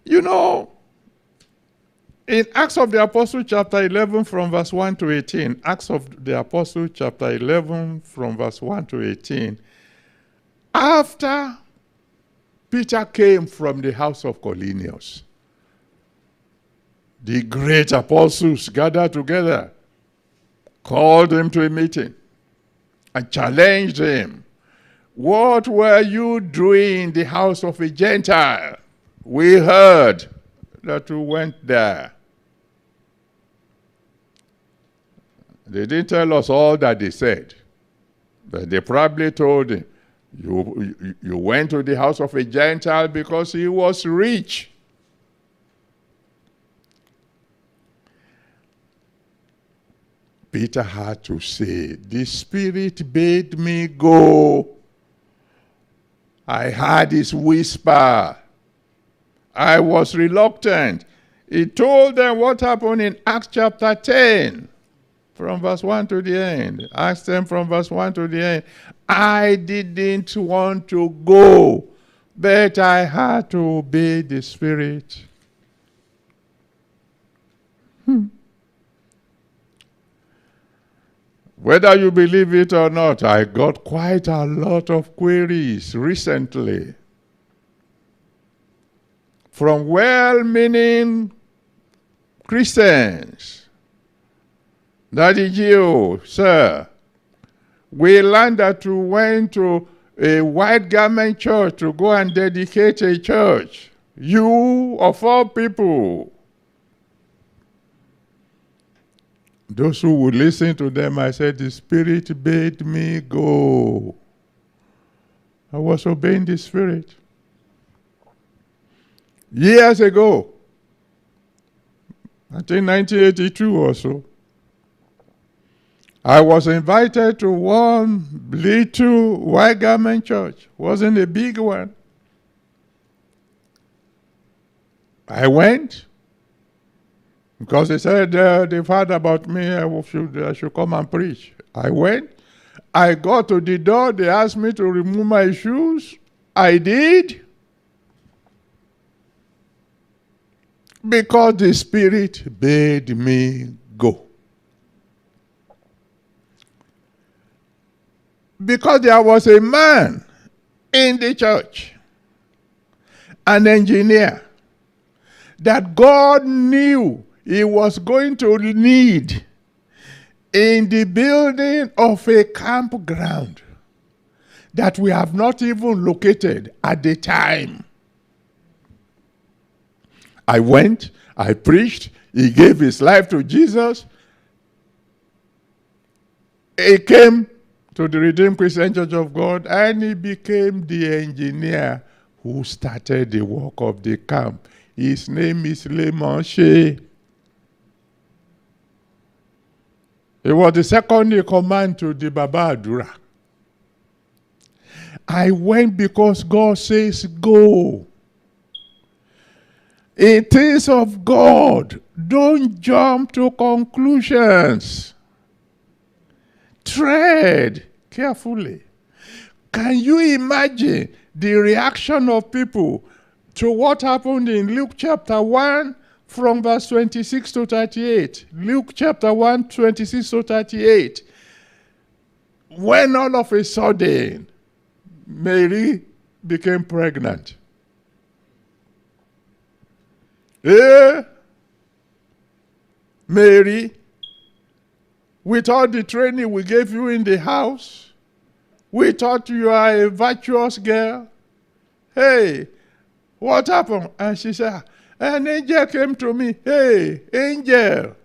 You know, in Acts of the Apostle chapter 11 from verse 1 to 18, Acts of the Apostle chapter 11 from verse 1 to 18, after Peter came from the house of Cornelius, the great apostles gathered together, called him to a meeting, and challenged him. What were you doing in the house of a Gentile? We heard that you went there. They didn't tell us all that they said, but they probably told him, you went to the house of a Gentile because he was rich. Peter had to say, the Spirit bade me go. I heard his whisper. I was reluctant. He told them what happened in Acts chapter 10, from verse 1 to the end. Acts 10 from verse 1 to the end. I didn't want to go, but I had to obey the Spirit. Whether you believe it or not, I got quite a lot of queries recently from well-meaning Christians. Daddy Gio, sir, we learned that you went to a white garment church to go and dedicate a church. You, of all people. Those who would listen to them, I said, the Spirit bade me go. I was obeying the Spirit. Years ago, I think 1982 or so, I was invited to one little white garment church. Wasn't a big one. I went because they said they've heard about me. I should come and preach. I went. I got to the door. They asked me to remove my shoes. I did. Because the Spirit bade me go. Because there was a man in the church, an engineer, that God knew he was going to need in the building of a campground that we have not even located at the time. I went, I preached, he gave his life to Jesus. He came to the Redeemed Christian Church of God, and he became the engineer who started the work of the camp. His name is Lemanche. He was the second in command to the Baba Adura. I went because God says go. In things of God, don't jump to conclusions. Tread carefully. Can you imagine the reaction of people to what happened in Luke chapter 1 from verse 26 to 38? Luke chapter 1, 26 to 38. When all of a sudden, Mary became pregnant. Mary, with all the training we gave you in the house, we thought you are a virtuous girl. Hey, what happened? And she said, an angel came to me. Hey, angel.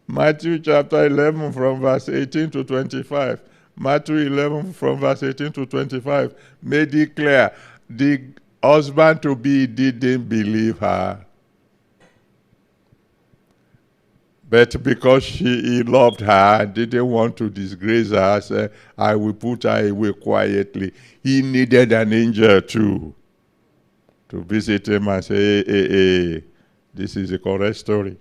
Matthew chapter 11 from verse 18 to 25. Matthew 11 from verse 18 to 25 made it clear the husband-to-be didn't believe her. But because he loved her, didn't want to disgrace her, said, I will put her away quietly. He needed an angel too to visit him and say, hey, this is a correct story.